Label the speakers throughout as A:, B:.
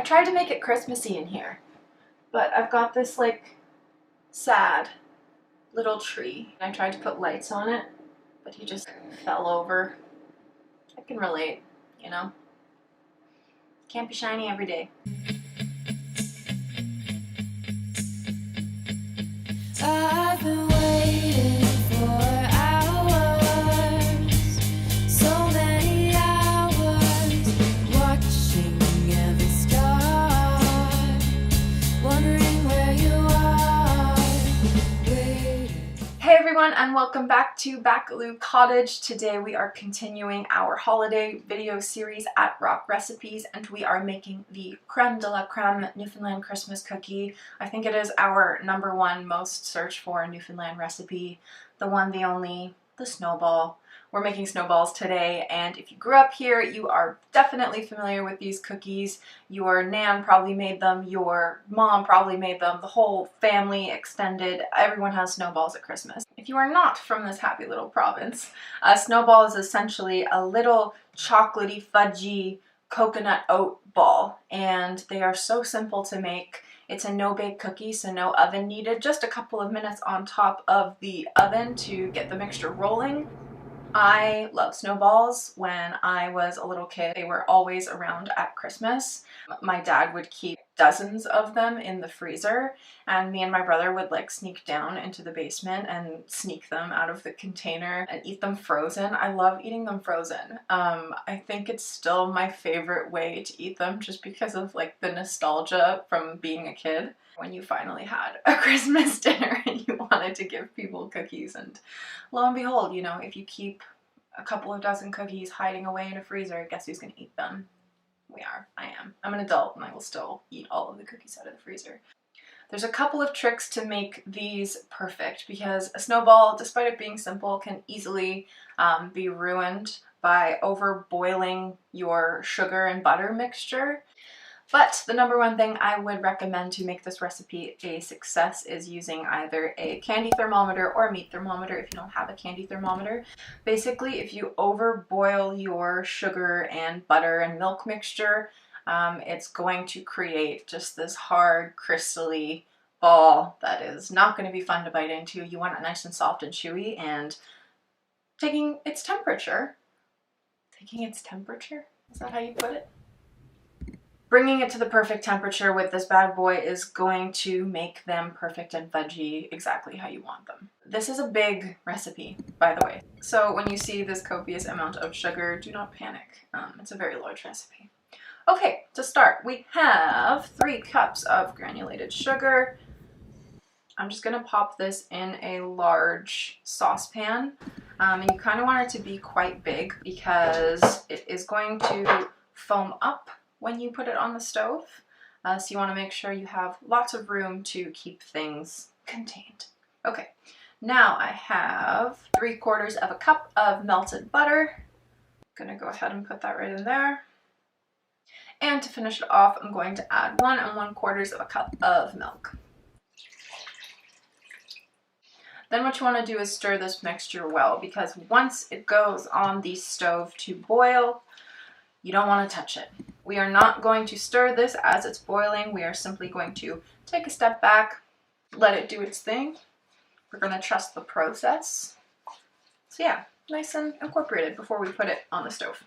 A: tried to make it Christmassy in here, but I've got this like sad little tree. I tried to put lights on it, but he just fell over. I can relate, you know? Can't be shiny every day.
B: I've been waiting for hours, so many hours, watching every star, wondering where you are, waiting.
A: Hey everyone, and welcome back to Backaloo Cottage. Today we are continuing our holiday video series at Rock Recipes, and we are making the creme de la creme Newfoundland Christmas cookie. I think it is our #1 most searched for Newfoundland recipe. The one, the only, the snowball. We're making snowballs today, and if you grew up here, you are definitely familiar with these cookies. Your Nan probably made them, your mom probably made them, the whole family, extended, everyone has snowballs at Christmas. If you are not from this happy little province, a snowball is essentially a little chocolatey, fudgy coconut oat ball, and they are so simple to make. It's a no-bake cookie, so no oven needed, just a couple of minutes on top of the oven to get the mixture rolling. I love snowballs. When I was a little kid, they were always around at Christmas. My dad would keep dozens of them in the freezer, and me and my brother would like sneak down into the basement and sneak them out of the container and eat them frozen. I love eating them frozen. I think it's still my favorite way to eat them just because of like the nostalgia from being a kid. When you finally had a Christmas dinner and you wanted to give people cookies, and lo and behold, you know, if you keep a couple of dozen cookies hiding away in a freezer, guess who's gonna eat them? I am. I'm an adult and I will still eat all of the cookies out of the freezer. There's a couple of tricks to make these perfect, because a snowball, despite it being simple, can easily be ruined by over boiling your sugar and butter mixture. But the #1 thing I would recommend to make this recipe a success is using either a candy thermometer or a meat thermometer if you don't have a candy thermometer. Basically, if you overboil your sugar and butter and milk mixture, it's going to create just this hard, crystally ball that is not going to be fun to bite into. You want it nice and soft and chewy, and taking its temperature, is that how you put it? Bringing it to the perfect temperature with this bad boy is going to make them perfect and fudgy exactly how you want them. This is a big recipe, by the way. So when you see this copious amount of sugar, do not panic. It's a very large recipe. Okay, to start, we have 3 cups of granulated sugar. I'm just gonna pop this in a large saucepan. And you kind of want it to be quite big because it is going to foam up when you put it on the stove. So you want to make sure you have lots of room to keep things contained. Okay, now I have 3/4 of a cup of melted butter. I'm gonna go ahead and put that right in there. And to finish it off, I'm going to add 1 1/4 of a cup of milk. Then what you want to do is stir this mixture well, because once it goes on the stove to boil, you don't want to touch it. We are not going to stir this as it's boiling. We are simply going to take a step back, let it do its thing. We're going to trust the process. So yeah, nice and incorporated before we put it on the stove.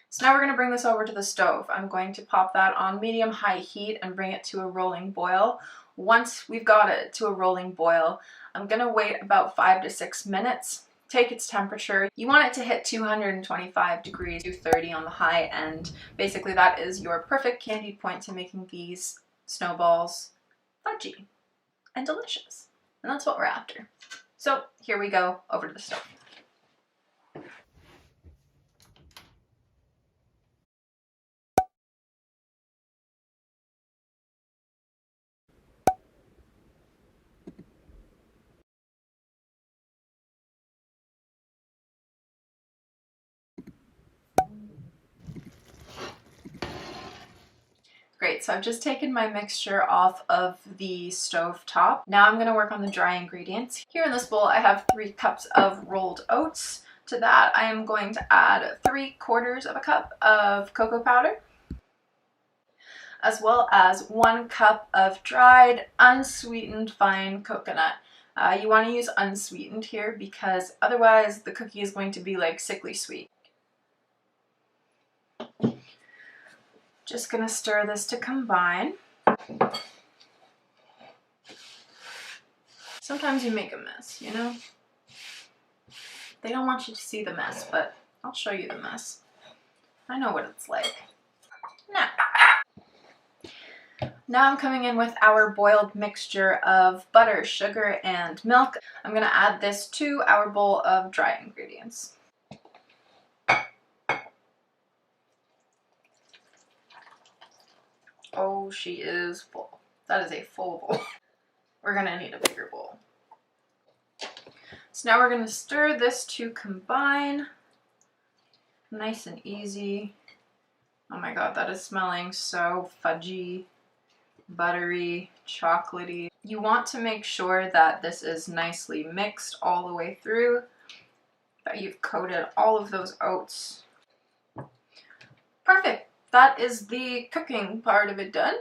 A: So now we're going to bring this over to the stove. I'm going to pop that on medium-high heat and bring it to a rolling boil. Once we've got it to a rolling boil, I'm going to wait about 5 to 6 minutes. Take its temperature. You want it to hit 225 degrees, 230 on the high end. Basically, that is your perfect candied point to making these snowballs fudgy and delicious. And that's what we're after. So here we go, over to the stove. Great, so I've just taken my mixture off of the stove top. Now I'm going to work on the dry ingredients. Here in this bowl I have 3 cups of rolled oats. To that I am going to add 3/4 of a cup of cocoa powder, as well as 1 cup of dried, unsweetened fine coconut. You want to use unsweetened here because otherwise the cookie is going to be like sickly sweet. Just gonna stir this to combine. Sometimes you make a mess, you know? They don't want you to see the mess, but I'll show you the mess. I know what it's like. Now I'm coming in with our boiled mixture of butter, sugar, and milk. I'm gonna add this to our bowl of dry ingredients. Oh, she is full. That is a full bowl. We're gonna need a bigger bowl. So now we're gonna stir this to combine. Nice and easy. Oh my god, that is smelling so fudgy, buttery, chocolatey. You want to make sure that this is nicely mixed all the way through, that you've coated all of those oats. Perfect. That is the cooking part of it done.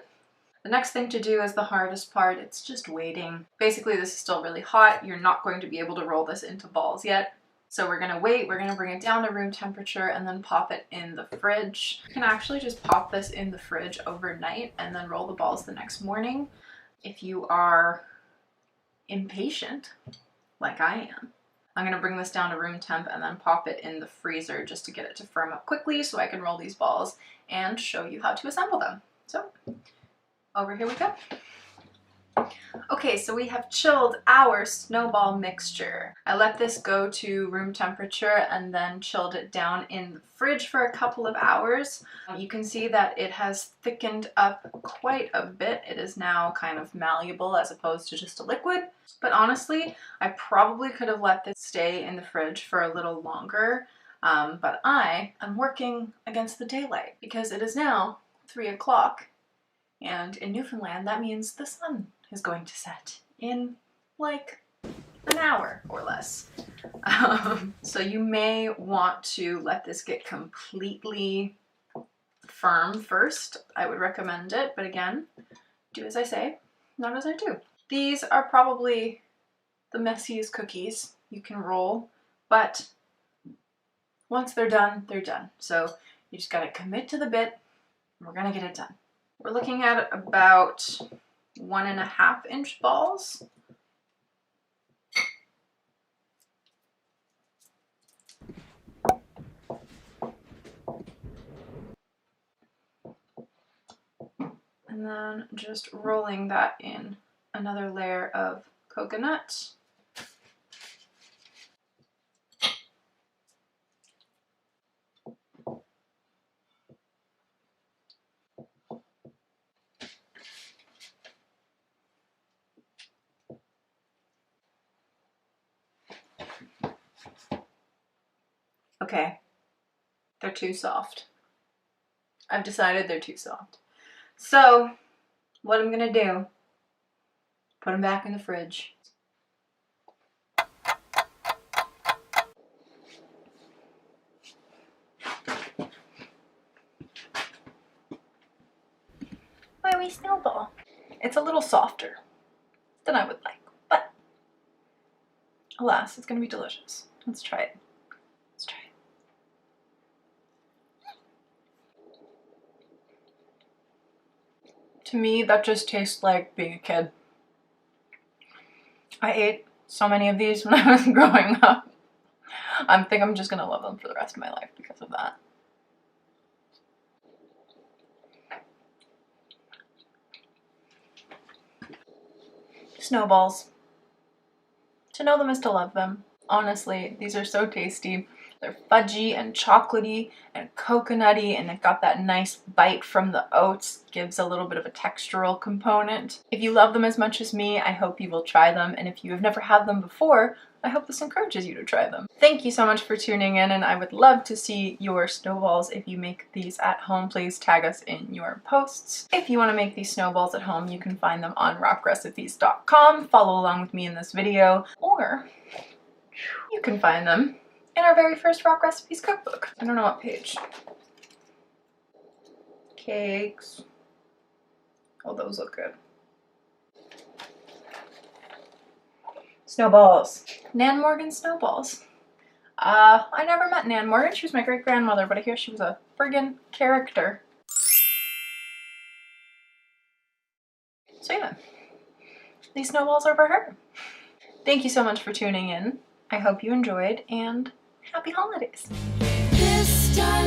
A: The next thing to do is the hardest part. It's just waiting. Basically, this is still really hot. You're not going to be able to roll this into balls yet. So we're gonna wait, we're gonna bring it down to room temperature and then pop it in the fridge. You can actually just pop this in the fridge overnight and then roll the balls the next morning if you are impatient, like I am. I'm gonna bring this down to room temp and then pop it in the freezer just to get it to firm up quickly so I can roll these balls and show you how to assemble them. So, over here we go. Okay, so we have chilled our snowball mixture. I let this go to room temperature and then chilled it down in the fridge for a couple of hours. You can see that it has thickened up quite a bit. It is now kind of malleable as opposed to just a liquid. But honestly, I probably could have let this stay in the fridge for a little longer. But I am working against the daylight because it is now 3 o'clock. And in Newfoundland, that means the sun is going to set in like an hour or less. So you may want to let this get completely firm first. I would recommend it, but again, do as I say, not as I do. These are probably the messiest cookies you can roll, but once they're done, they're done. So you just gotta commit to the bit, and we're gonna get it done. We're looking at about 1.5 inch balls. And then just rolling that in another layer of coconut. Okay, they're too soft. I've decided they're too soft. So, what I'm gonna do, put them back in the fridge. My wee snowball. It's a little softer than I would like, but alas, it's gonna be delicious. Let's try it. Let's try it. To me, that just tastes like being a kid. I ate so many of these when I was growing up. I think I'm just gonna love them for the rest of my life because of that. Snowballs. To know them is to love them. Honestly, these are so tasty. They're fudgy and chocolatey and coconutty, and they've got that nice bite from the oats. Gives a little bit of a textural component. If you love them as much as me, I hope you will try them, and if you have never had them before, I hope this encourages you to try them. Thank you so much for tuning in, and I would love to see your snowballs. If you make these at home, please tag us in your posts. If you want to make these snowballs at home, you can find them on rockrecipes.com. Follow along with me in this video, or you can find them in our very first Rock Recipes cookbook. I don't know what page. Cakes. Oh, those look good. Snowballs. Nan Morgan Snowballs. I never met Nan Morgan. She was my great-grandmother, but I hear she was a friggin' character. So yeah, these snowballs are for her. Thank you so much for tuning in. I hope you enjoyed, and happy holidays.
B: This time